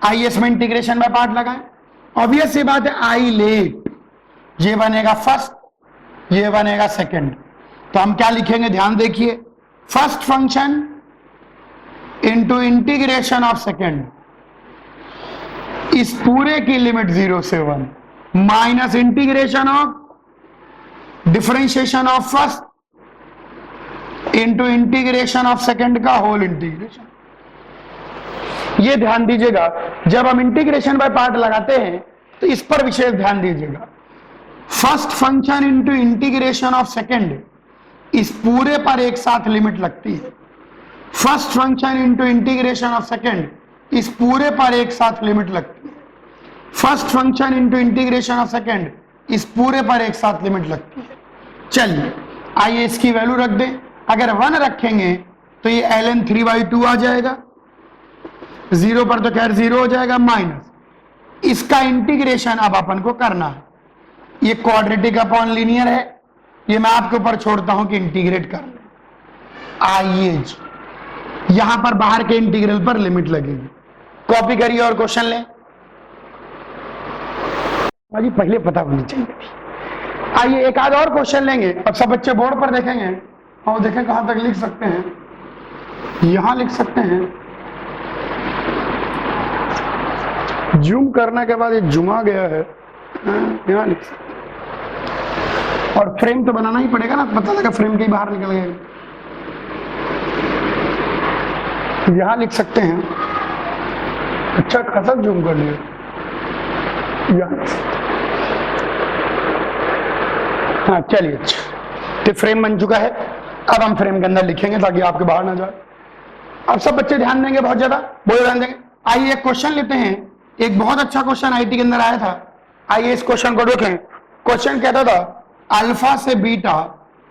[SPEAKER 1] आइए इसमें इंटीग्रेशन बाय पार्ट लगाएं। ऑब्वियस सी बात है, आई लेट, ये बनेगा फर्स्ट, ये बनेगा सेकंड। तो हम क्या लिखेंगे, ध्यान देखिए, first function into integration of second, इस पूरे की लिमिट 0 से 1 minus integration of differentiation of first into integration of second का होल इंटीग्रेशन। ये ध्यान दीजिएगा, जब हम इंटीग्रेशन बाय पार्ट लगाते हैं तो इस पर विशेष ध्यान दीजिएगा। First function into integration of second, इस पूरे पर एक साथ लिमिट लगती है। First function into integration of second, इस पूरे पर एक साथ लिमिट लगती है। First function into integration of second, इस पूरे पर एक साथ लिमिट लगती है। चलिए आइए इसकी वैल्यू रख दें। अगर 1 रखेंगे तो ये ln 3/2 आ जाएगा, 0 पर तो खैर 0 हो जाएगा, माइनस इसका इंटीग्रेशन अब अपन को करना है। ये क्वाड्रेटिक अपॉन लीनियर है, ये मैं आपके ऊपर छोड़ता हूं कि इंटीग्रेट कर ले। आइए यहां पर बाहर के इंटीग्रल पर लिमिट लगेगी। कॉपी करिए और क्वेश्चन लें। जी पहले पता होनी चाहिए। आइए एक आध और क्वेश्चन लेंगे। अब सब बच्चे बोर्ड पर देखेंगे और देखें कहां तक लिख सकते हैं। यहां लिख सकते हैं, जूम करने के बाद ये जुमा गया है, यहां लिख सकते हैं। और फ्रेम तो बनाना ही पड़ेगा ना, पता लगा फ्रेम के ही बाहर निकल गए। यहां लिख सकते हैं, अच्छा खासा जूम कर लिया। हाँ चलिए, अच्छा तो फ्रेम बन चुका है। अब हम फ्रेम के अंदर लिखेंगे ताकि आपके बाहर ना जाए। अब सब बच्चे ध्यान देंगे, बहुत ज्यादा बोल ध्यान देंगे। आइए एक क्वेश्चन लेते हैं, एक बहुत अच्छा क्वेश्चन आईटी के अंदर आया था। आइए इस क्वेश्चन को देखें। क्वेश्चन कहता था अल्फा से beta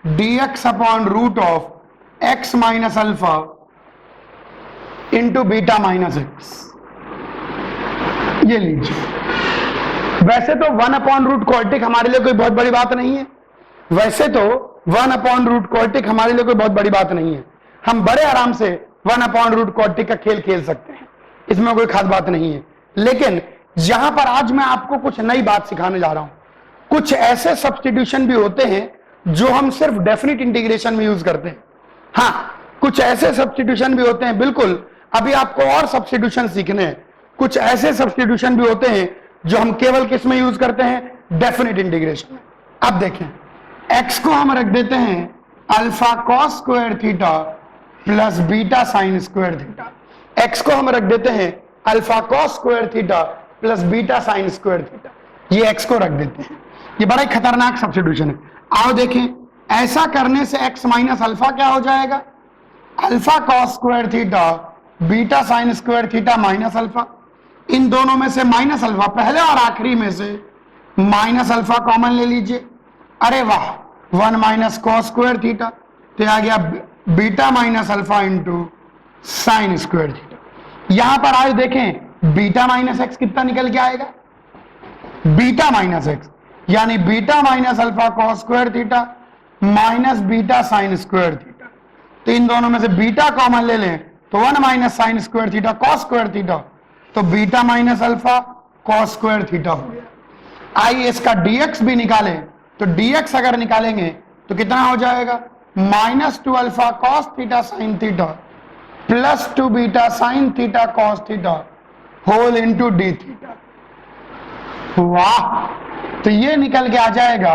[SPEAKER 1] dx upon root of x minus alpha into beta minus x. ये लीजिए, वैसे तो 1 अपॉन रूट क्वाड्रेटिक हमारे लिए कोई बहुत बड़ी बात नहीं है। वैसे तो 1 अपॉन रूट क्वाड्रेटिक हमारे लिए कोई बहुत बड़ी बात नहीं है। हम बड़े आराम से 1 अपॉन रूट क्वाड्रेटिक का खेल खेल सकते हैं, इसमें कोई खास बात नहीं है। लेकिन यहां पर आज मैं आपको कुछ नई बात सिखाने जा रहा हूं। कुछ ऐसे सब्स्टिट्यूशन भी होते हैं जो हम सिर्फ डेफिनिट इंटीग्रेशन में यूज करते हैं। हाँ, कुछ ऐसे सब्स्टिट्यूशन भी होते हैं, बिल्कुल अभी आपको और सब्स्टिट्यूशन सीखने हैं। कुछ ऐसे सब्स्टिट्यूशन भी होते हैं जो हम केवल किस में यूज करते हैं, डेफिनिट इंटीग्रेशन में। अब देखें, x को हम रख देते हैं alpha cos square theta plus beta sine square theta. x को हम रख देते हैं alpha cos square theta plus beta sine square theta, ये x को रख देते हैं। ये बड़ा ही खतरनाक सब्स्टिट्यूशन है। आओ देखें, ऐसा करने से x माइनस अल्फा क्या हो जाएगा, alpha cos square theta beta sine square theta minus alpha. इन दोनों में से माइनस अल्फा, पहले और आखिरी में से माइनस अल्फा कॉमन ले लीजिए। अरे वाह, 1 माइनस कॉस स्क्वायर थीटा, तो आ गया beta minus alpha into sine square theta. यहां पर आज देखें बीटा माइनस एक्स कितना निकल के आएगा, बीटा माइनस एक्स, यानी beta minus alpha cos square theta minus beta sine square theta. तो इन दोनों में से बीटा कॉमन ले लें तो 1 minus sine square theta cos square theta, तो beta minus alpha cos square theta हो गया। आइए इसका dx भी निकालें, तो dx अगर निकालेंगे तो कितना हो जाएगा, -2 alpha cos theta sine theta plus 2 beta sine theta cos theta whole into d theta. वाह, तो ये निकल के आ जाएगा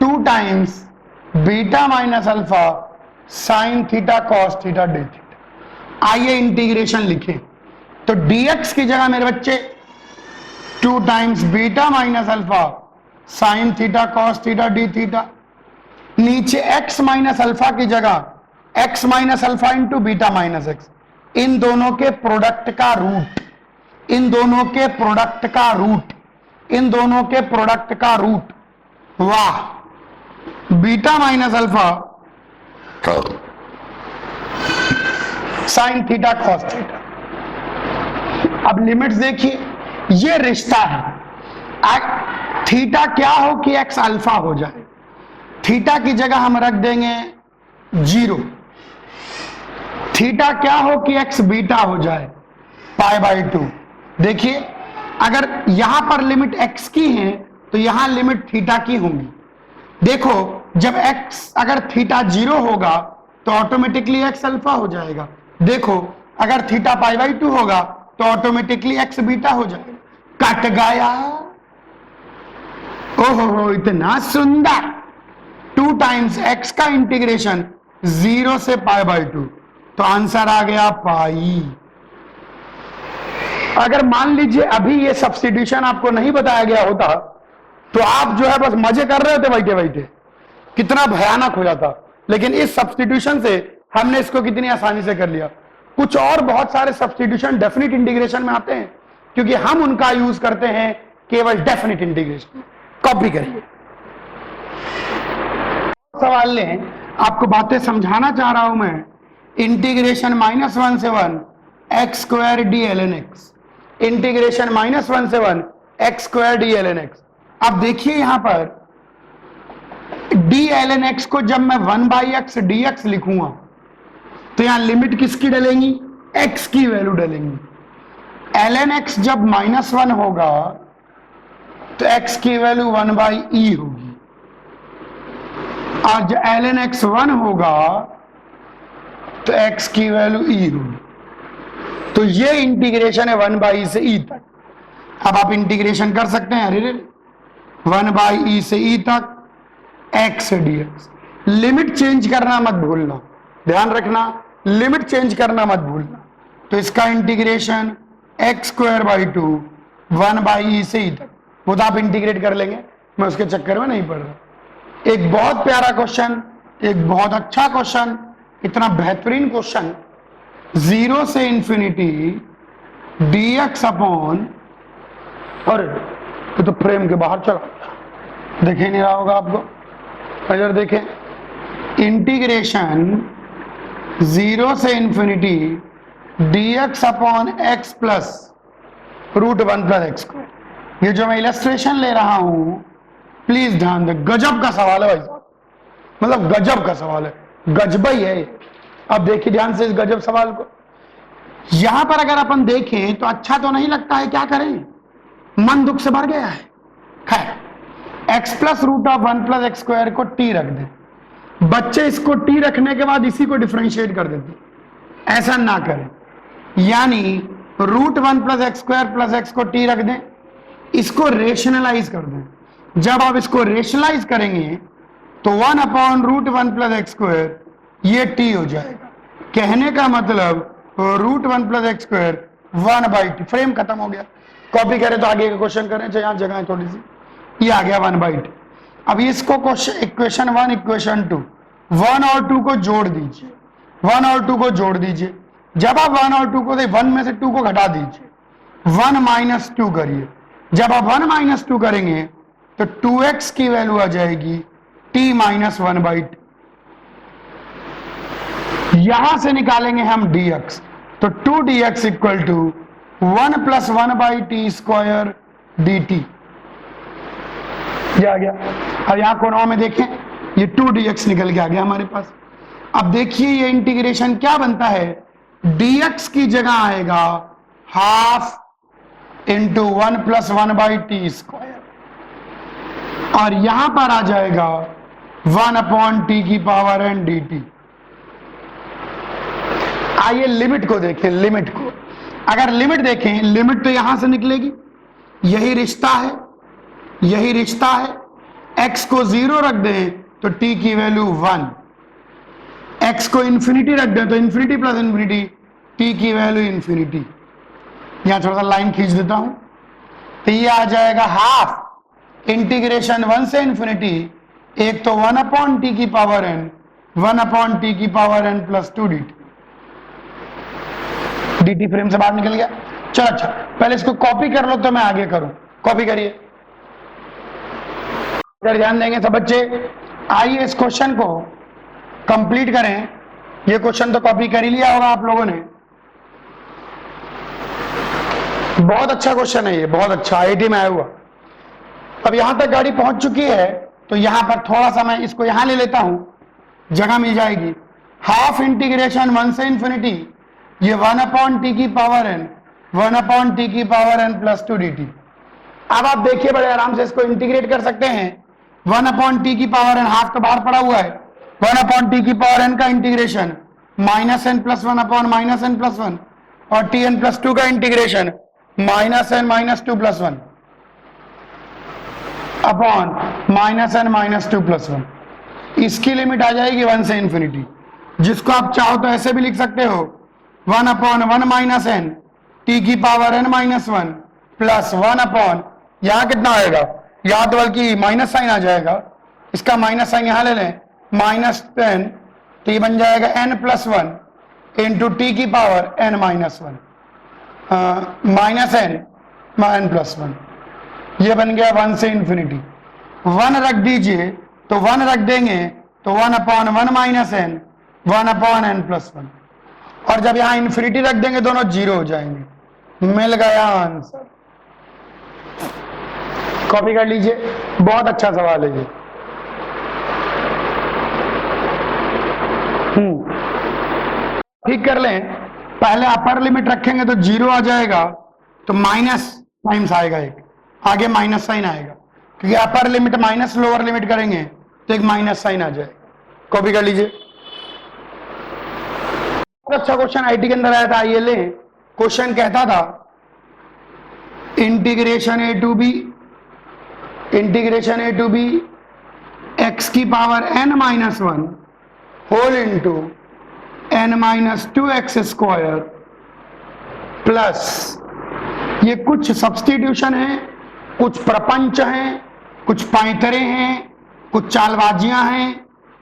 [SPEAKER 1] 2 times beta minus alpha sine theta cos theta d theta. आइए इंटीग्रेशन लिखें, तो dx की जगह मेरे बच्चे 2 times beta minus alpha sine theta cos theta d theta, नीचे x माइनस अल्फा की जगह x minus alpha into beta minus x, इन दोनों के प्रोडक्ट का रूट, इन दोनों के प्रोडक्ट का रूट, इन दोनों के प्रोडक्ट का रूट। वाह, beta minus alpha sine theta cos theta. अब लिमिट्स देखिए, ये रिश्ता है, थीटा क्या हो कि एक्स अल्फा हो जाए, थीटा की जगह हम रख देंगे 0, थीटा क्या हो कि एक्स बीटा हो जाए π/2। देखिए अगर यहां पर लिमिट x की है तो यहां लिमिट थीटा की होंगी। देखो जब x अगर थीटा 0 होगा तो ऑटोमेटिकली x अल्फा हो जाएगा, देखो अगर थीटा π/2 होगा तो ऑटोमेटिकली x बीटा हो जाएगा। कट गया, ओहो इतना सुंदर। 2 टाइम्स x का इंटीग्रेशन 0 से π/2, तो आंसर आ गया पाई। अगर मान लीजिए अभी ये सब्स्टिट्यूशन आपको नहीं बताया गया होता तो आप जो है बस मजे कर रहे होते बैठे बैठे, कितना भयानक हो जाता। लेकिन इस सब्स्टिट्यूशन से हमने इसको कितनी आसानी से कर लिया। कुछ और बहुत सारे सब्स्टिट्यूशन डेफिनिट इंटीग्रेशन में आते हैं, क्योंकि हम उनका यूज करते हैं केवल डेफिनिट इंटीग्रेशन। कॉपी करिए, सवाल लें, आपको बातें समझाना चाह रहा हूं मैं। इंटीग्रेशन -1 से 1 x square D ln x, integration -1 से 1 x square D ln x। अब देखिए यहां पर डी ln x को जब मैं 1/x dx लिखूंगा तो यहां लिमिट किसकी डलेंगी, x की वैल्यू डलेंगी। ln x जब -1 होगा तो x की वैल्यू 1/e होगी, और जब ln x 1 होगा तो x की वैल्यू e होगी। तो ये इंटीग्रेशन है 1/e से e तक। अब आप इंटीग्रेशन कर सकते हैं, अरे 1/e से e तक x dx। लिमिट चेंज करना मत भूलना, ध्यान रखना, लिमिट चेंज करना मत भूलना। तो इसका इंटीग्रेशन x²/2 1/e से e तक, वो तो आप इंटीग्रेट कर लेंगे, मैं उसके चक्कर में नहीं पड़ रहा। एक बहुत प्यारा क्वेश्चन, एक बहुत अच्छा क्वेश्चन, इतना बेहतरीन क्वेश्चन, 0 से इंफिनिटी dx अपॉन, और तो फ्रेम के बाहर चला, देखे नहीं रहा होगा आपको, इधर देखें, इंटीग्रेशन 0 से infinity dx upon x plus √1 + x²। ये जो मैं इलस्ट्रेशन ले रहा हूं प्लीज ध्यान दे, गजब का सवाल है भाई साहब, मतलब गजब का सवाल है, गजब ही है। अब देखिए ध्यान से इस गजब सवाल को। यहां पर अगर अपन देखें तो अच्छा तो नहीं लगता है, क्या करें, मन दुख से भर गया है। खैर, x प्लस √1 + x² को t रख दें, बच्चे इसको t रखने के बाद इसी को डिफरेंशिएट कर देते, ऐसा ना करें, यानी √1 + x² + x को t रख दें, इसको रेशनलाइज कर दें। जब आप इसको रेशनलाइज करेंगे तो 1/√1 + x², ये t हो जाएगा। कहने का मतलब √1 + x² 1/t, फ्रेम खत्म हो गया। कॉपी करें तो आगे का क्वेश्चन करें, चाहे यहाँ जगह है थोड़ी सी, ये आ गया 1/2। अब इसको क्वेश्चन इक्वेशन 1 इक्वेशन 2, 1 और 2 को जोड़ दीजिए, 1 और 2 को जोड़ दीजिए। जब आप 1 और 2 को दे 1 में से 2 को घटा दीजिए, 1 - 2 करिए। जब आप 1 - 2 करेंगे तो 2x की वैल्यू आ जाएगी t - 1/2। यहां से निकालेंगे हम dx, तो 2dx equal to 1 + 1/t² dt। ये आ गया। अब यहां कोनों में देखें, ये 2dx निकल के आ गया हमारे पास। अब देखिए ये इंटीग्रेशन क्या बनता है, dx की जगह आएगा ½ × 1 + 1/t², और यहां पर आ जाएगा 1/t⁴ dt। आइए लिमिट को देखें, लिमिट को अगर लिमिट देखें, लिमिट तो यहां से निकलेगी, यही रिश्ता है, यही रिश्ता है। x को 0 रख दें तो t की वैल्यू 1, x को इंफिनिटी रख दें तो इंफिनिटी + इंफिनिटी, t की वैल्यू इंफिनिटी। यहां थोड़ा सा लाइन खींच देता हूं, तो ये आ जाएगा ½ इंटीग्रेशन 1 से इंफिनिटी, एक तो 1/t⁴n, 1/t⁴n + 2 dt। dt frame से बाहर निकल गया। चलो अच्छा, पहले इसको कॉपी कर लो तो मैं आगे करूं। कॉपी करिए, ध्यान देंगे सब बच्चे। आइए इस क्वेश्चन को कंप्लीट करें। ये क्वेश्चन तो कॉपी कर ही लिया होगा आप लोगों ने। बहुत अच्छा क्वेश्चन है ये, बहुत अच्छा, आईआईटी में आया हुआ। अब यहां तक गाड़ी पहुंच चुकी है, तो यहां पर थोड़ा सा मैं इसको यहां ले लेता हूं, जगह मिल जाएगी। ½ इंटीग्रेशन 1 से इंफिनिटी, ये 1/t⁴n, 1/t⁴n + 2 dt। अब आप देखिए बड़े आराम से इसको इंटीग्रेट कर सकते हैं। 1/t⁴n, हाफ तो बाहर पड़ा हुआ है, 1/t⁴n का इंटीग्रेशन -n + 1/-n + 1, और tn + 2 का इंटीग्रेशन -n - 2 + 1 अपॉन -n - 2 + 1। इसकी लिमिट आ जाएगी 1 से इंफिनिटी, जिसको आप चाहो तो ऐसे भी लिख सकते हो, 1/1 - n t⁴n - 1 प्लस 1/, यहां कितना आएगा, यहां तो बल्कि माइनस साइन आ जाएगा, इसका माइनस साइन यहां ले लें, -10, तो ये बन जाएगा n + 1 × t⁴n - 1 -n + 1। ये बन गया 1 से इंफिनिटी। 1 रख दीजिए, तो 1 रख देंगे तो 1/1 - n, 1/n + 1, और जब यहां इंफिनिटी रख देंगे दोनों 0 हो जाएंगे। मिल गया आंसर। कॉपी कर लीजिए, बहुत अच्छा सवाल है ये। ठीक कर लें, पहले अपर लिमिट रखेंगे तो 0 आ जाएगा, तो माइनस टाइम्स आएगा, एक आगे माइनस साइन आएगा, क्योंकि upper limit minus lower limit करेंगे तो एक माइनस साइन आ जाएगा। कॉपी कर लीजिए। अच्छा क्वेश्चन आईटी के अंदर आया था, आइए ले। क्वेश्चन कहता था integration a to b x⁴n - 1 whole into n - 2x² plus, ये कुछ सब्स्टिट्यूशन है, कुछ प्रपंच हैं, कुछ पैंतरे हैं, कुछ चालबाजियां हैं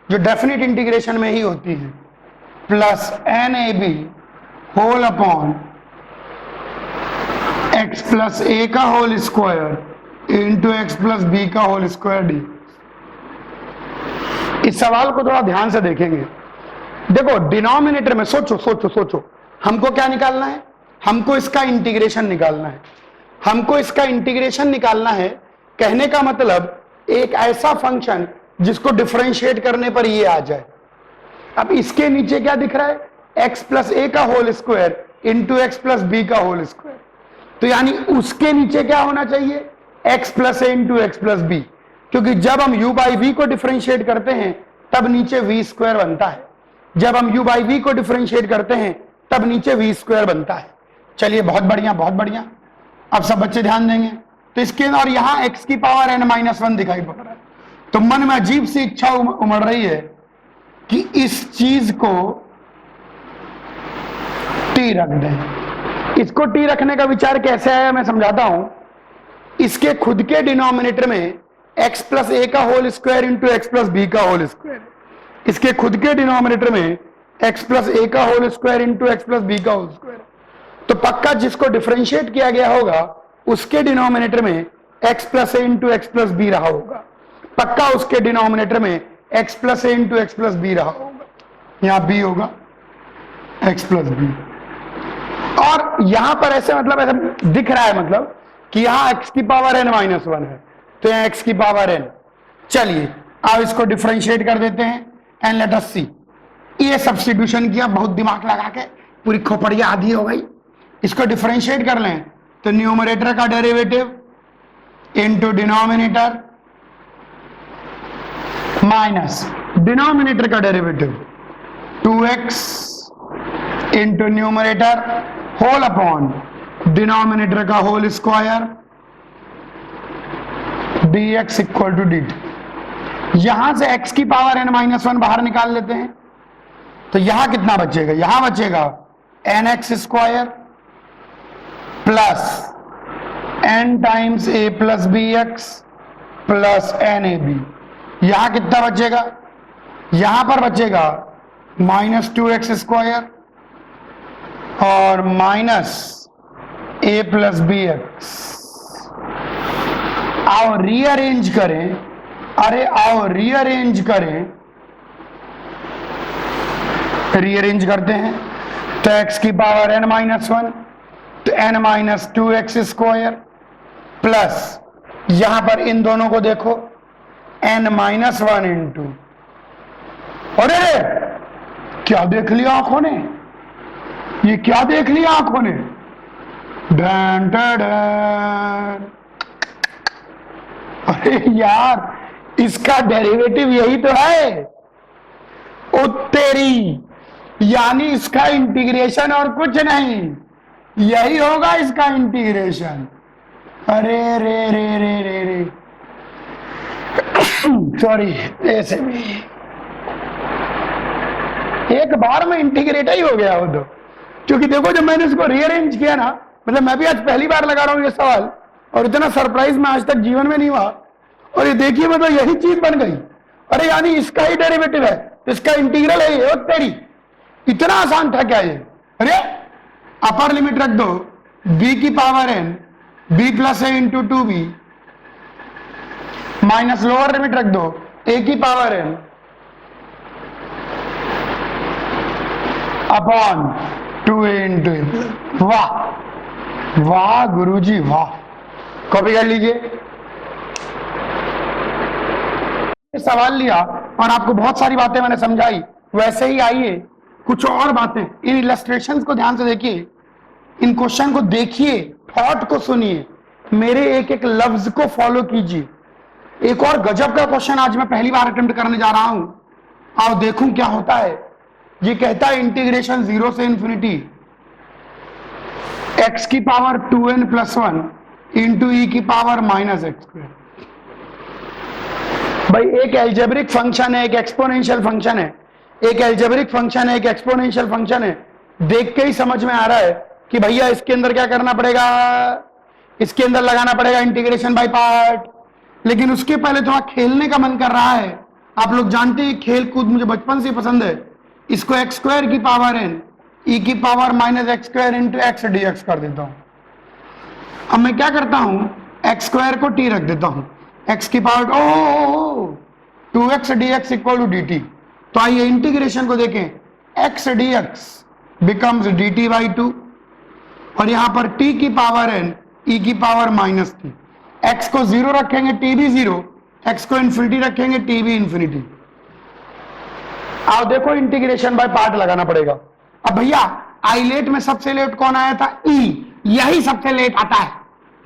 [SPEAKER 1] जो डेफिनेट इंटीग्रेशन में ही होती हैं, plus NAB whole upon x + a का whole square into x + b का होल स्क्वायर डी। इस सवाल को थोड़ा ध्यान से देखेंगे। देखो डिनोमिनेटर में सोचो सोचो सोचो, हमको क्या निकालना है, हमको इसका इंटीग्रेशन निकालना है, हमको इसका इंटीग्रेशन निकालना है। कहने का मतलब एक ऐसा फंक्शन जिसको डिफरेंशिएट करने पर ये आ जाए। अब इसके नीचे क्या दिख रहा है, x + a का whole square into x + b का होल स्क्वायर, तो यानी उसके नीचे क्या होना चाहिए, x + a into x + b, क्योंकि जब हम u/v को डिफरेंशिएट करते हैं तब नीचे v² बनता है, जब हम u/v को डिफरेंशिएट करते हैं तब नीचे v² बनता है। चलिए बहुत बढ़िया बहुत बढ़िया, अब सब बच्चे ध्यान देंगे। तो इसके और यहां x⁴n - 1 दिखाई पड़ रहा है, तो मन में अजीब सी इच्छा उमड़ रही है कि इस चीज को t रख दें, इसको टी रखने का विचार कैसे आया मैं समझाता हूं। इसके खुद के डिनोमिनेटर में x प्लस ए का whole square into x plus b का होल स्क्वायर, इसके खुद के डिनोमिनेटर में x प्लस ए का whole square into x plus b का होल स्क्वायर। तो पक्का जिसको डिफरेंशिएट किया गया होगा उसके डिनोमिनेटर में x plus a into x plus B रहा होगा, पक्का उसके डिनोमिनेटर में x plus a into x plus B रहा होगा, यहां b होगा x प्लस बी। और यहां पर ऐसे मतलब ऐसा दिख रहा है मतलब कि यहां x की पावर n माइनस 1 है, तो यहां x की पावर n। चलिए अब इसको डिफरेंशिएट कर देते हैं एंड लेट अस सी। ये सब्स्टिट्यूशन किया बहुत दिमाग लगा के, पूरी खोपड़िया आधी हो गई। इसको डिफरेंशिएट कर लें तो न्यूमरेटर का derivative into denominator minus denominator का derivative 2x into numerator whole upon denominator का whole square dx equal to dt। यहां से x की पावर n माइनस 1 बाहर निकाल लेते हैं तो यहां कितना बचेगा, यहां बचेगा nx square plus n times a plus b x plus n a b. यहां कितना बचेगा, यहां पर बचेगा माइनस 2x स्क्वायर और minus a plus b x. आओ रीअरेंज करें, अरे आओ रीअरेंज करें, रीअरेंज करते हैं तो x की पावर n माइनस 1 तो n minus 2x square plus यहां पर इन दोनों को देखो n माइनस 1 इंटू, अरे क्या देख लिया आंखों ने, ये क्या देख लिया आंखों ने, डन डन। अरे यार इसका डेरिवेटिव यही तो है, ओ तेरी, यानी इसका इंटीग्रेशन और कुछ नहीं, यही होगा इसका इंटीग्रेशन। अरे रे रे रे रे रे सॉरी, ऐसे भी एक बार में इंटीग्रेट ही हो गया वो तो। क्योंकि देखो जब मैंने इसको रीअरेंज किया ना, मतलब मैं भी आज पहली बार लगा रहा हूं ये सवाल और इतना सरप्राइज मैं आज तक जीवन में नहीं हुआ। और ये देखिए मतलब यही चीज बन गई, अरे यानी इसका ही डेरिवेटिव है, इसका इंटीग्रल है ये, तेरी इतना आसान था क्या ये। अरे अपर लिमिट रख दो b की power n b plus a into 2b minus lower limit रख दो a की power n upon 2a into a. वाह वाह गुरुजी वाह, कॉपी कर लीजिए। सवाल लिया और आपको बहुत सारी बातें मैंने समझाई, वैसे ही आइए कुछ और बातें, इन इलस्ट्रेशंस को ध्यान से देखिए, इन क्वेश्चन को देखिए, थॉट को सुनिए, मेरे एक एक लफ्ज को फॉलो कीजिए। एक और गजब का क्वेश्चन आज मैं पहली बार अटेम्प्ट करने जा रहा हूं, आओ देखूं क्या होता है। ये कहता है इंटीग्रेशन 0 से इंफिनिटी x की पावर 2n प्लस 1 इंटू ई की पावर माइनस एक्स स्क्वायर। भाई एक एल्जेब्रिक फंक्शन है, एक एक्सपोनेंशियल फंक्शन है, एक एल्जेब्रिक फंक्शन है, एक एक्सपोनेंशियल फंक्शन है। देख के ही समझ में आ रहा है कि भैया इसके अंदर क्या करना पड़ेगा, इसके अंदर लगाना पड़ेगा इंटीग्रेशन बाय पार्ट। लेकिन उसके पहले थोड़ा खेलने का मन कर रहा है। आप लोग जानते हैं खेल कूद मुझे बचपन से पसंद है। इसको एक्स स्क्वायर की पावर n ई की power minus x square into x d x कर देता हूं। अब मैं क्या करता हूं, एक्स स्क्वायर को t रख देता हूं, एक्स की पावर ओ 2x dx equal to dt। तो आइए इंटीग्रेशन को देखें, x dx becomes dt by 2 और यहां पर t की पावर n e की पावर माइनस थी। x को 0 रखेंगे t भी 0, x को इन्फिनिटी रखेंगे t भी इन्फिनिटी। आओ देखो इंटीग्रेशन बाय पार्ट लगाना पड़ेगा। अब भैया आइलेट में सबसे लेट कौन आया था, e, यही सबसे लेट आता है,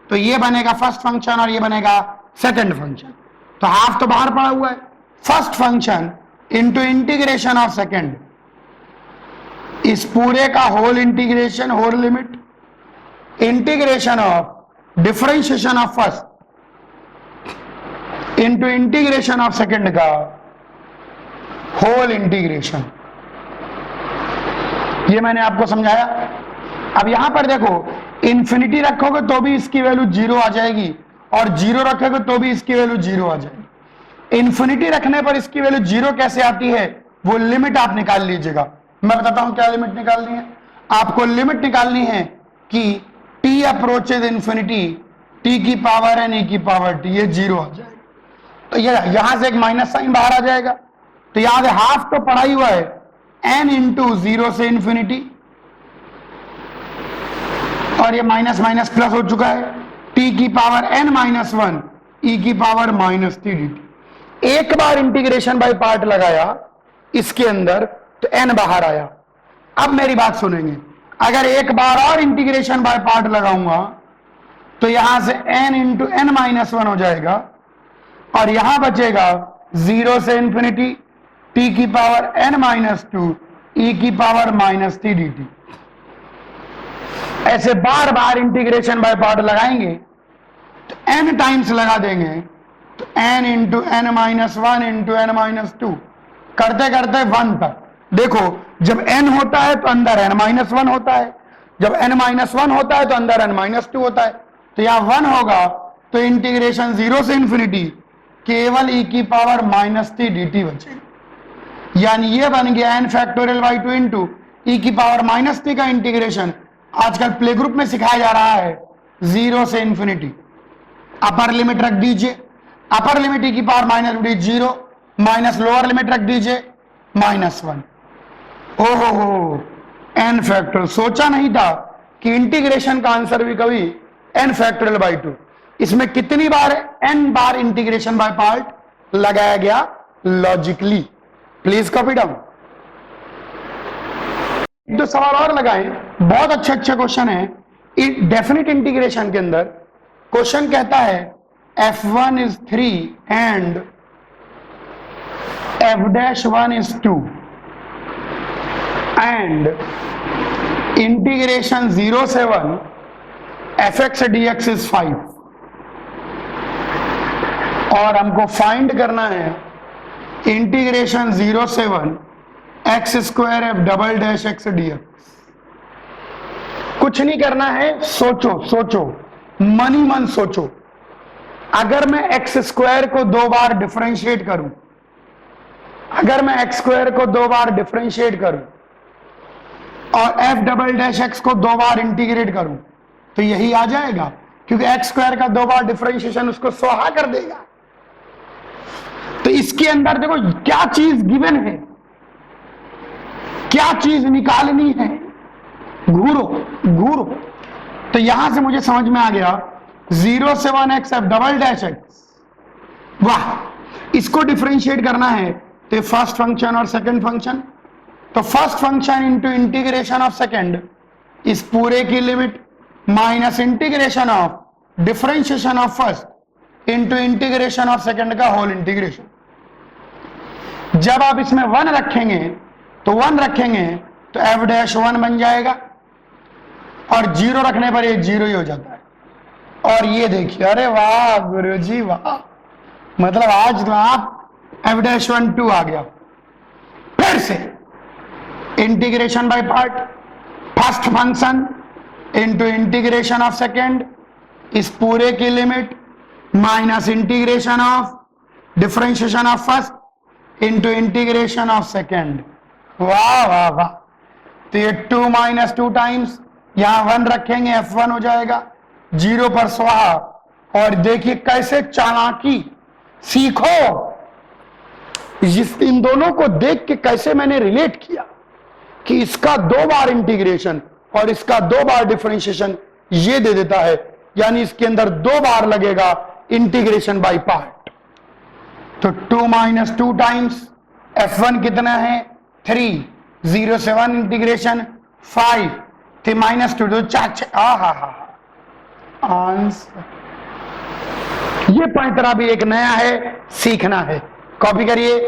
[SPEAKER 1] तो ये बनेगा फर्स्ट फंक्शन और ये बनेगा सेकंड फंक्शन। तो हाफ तो बाहर पड़ा हुआ है, first function into integration of second, इस पूरे का whole integration, whole limit, integration of differentiation of first into integration of second का होल इंटीग्रेशन। ये मैंने आपको समझाया। अब यहां पर देखो, इंफिनिटी रखोगे तो भी इसकी वैल्यू 0 आ जाएगी, और 0 रखोगे तो भी इसकी वैल्यू 0 आ जाएगी। इंफिनिटी रखने पर इसकी वैल्यू 0 कैसे आती है, वो लिमिट आप निकाल लीजिएगा। मैं बताता हूं क्या लिमिट निकालनी है। आपको लिमिट निकालनी है कि t अप्रोचेज इंफिनिटी, t की पावर n e की पावर t, ये 0 आ जाएगा। तो ये यहां से एक माइनस साइन बाहर आ जाएगा। तो यहां से हाफ तो पढ़ा ही हुआ है, n इंटू 0 से इंफिनिटी, और ये माइनस माइनस प्लस हो चुका है, t की पावर n माइनस 1 e की पावर माइनस 3 dt। एक बार इंटीग्रेशन बाय पार्ट लगाया इसके अंदर तो n बाहर आया। अब मेरी बात सुनेंगे, अगर एक बार और इंटीग्रेशन बाय पार्ट लगाऊंगा तो यहां से n इंटू n माइनस 1 हो जाएगा, और यहां बचेगा 0 से इंफिनिटी t की पावर n माइनस 2 e की पावर माइनस 3 dt। ऐसे बार बार इंटीग्रेशन बाय पार्ट लगाएंगे तो n टाइम्स लगा देंगे, तो n into n minus 1 into n minus 2 करते करते 1 तक। देखो, जब n होता है तो अंदर n माइनस 1 होता है, जब n माइनस 1 होता है तो अंदर n माइनस 2 होता है। तो यहां 1 होगा तो इंटीग्रेशन 0 से इंफिनिटी केवल e की पावर माइनस 3 dt बचेगा। यानी ये बन गया n factorial by 2 into e की पावर माइनस 3 का इंटीग्रेशन। आजकल प्ले ग्रुप में सिखाया जा रहा है 0 से इंफिनिटी। अपर लिमिट रख दीजिए, अपर लिमिट e की power minus 0 minus lower limit रख दीजिए माइनस 1। ओहो, n फैक्टोरियल। सोचा नहीं था कि इंटीग्रेशन का आंसर भी कभी n फैक्टोरियल बाई 2। इसमें कितनी बार n bar integration by part लगाया गया लॉजिकली। Please copy down. दो सवाल और लगाएं, बहुत अच्छे अच्छे क्वेश्चन है। डेफिनेट इंटीग्रेशन के अंदर क्वेश्चन कहता है f1 is 3 and f'1 is 2 and integration 0 से 1 fx dx is 5, और हमको फाइंड करना है इंटीग्रेशन 0 से 1 x square F double dash x dx। कुछ नहीं करना है, सोचो सोचो, मन ही मन सोचो। अगर मैं एक्स स्क्वायर को 2 बार डिफरेंशिएट करूं, अगर मैं एक्स स्क्वायर को 2 बार डिफरेंशिएट करूं और एफ डबल डैश एक्स को 2 बार इंटीग्रेट करूं तो यही आ जाएगा, क्योंकि एक्स स्क्वायर का 2 बार डिफरेंशिएशन उसको स्वाहा कर देगा। तो इसके अंदर देखो क्या चीज गिवन है, क्या चीज निकालनी है, घूरो घूरो। तो यहां से मुझे समझ में आ गया 0 से 1 x F double dash x. वाह, इसको डिफरेंशिएट करना है तो फर्स्ट फंक्शन और सेकंड फंक्शन। तो first function into integration of second, इस पूरे की limit minus integration of differentiation of first into integration of second का होल इंटीग्रेशन। जब आप इसमें 1 रखेंगे तो 1 रखेंगे तो एफ डैश 1 बन जाएगा, और 0 रखने पर ये 0 ही हो जाता है। और ये देखिए, अरे वाह गुरुजी वाह, मतलब आज तो आप एफ डैश 1 2 आ गया। फिर से integration by part, first function into integration of second, इस पूरे की limit minus integration of differentiation of first into integration of second. वाह वाह वाह। तो ये 2 माइनस 2 टाइम्स, यहां 1 रखेंगे f1 हो जाएगा, 0 पर स्वाहा। और देखिए कैसे चालाकी, सीखो इन दोनों को देख के कैसे मैंने रिलेट किया कि इसका 2 बार इंटीग्रेशन और इसका 2 बार डिफरेंशिएशन ये दे देता है, यानी इसके अंदर 2 बार लगेगा इंटीग्रेशन बाय पार्ट। तो 2 माइनस 2 टाइम्स f1 कितना है 3, 0 से 1 इंटीग्रेशन 5, तो माइनस 2 4 आंसर। ये पैतरा भी एक नया है, सीखना है। कॉपी करिए।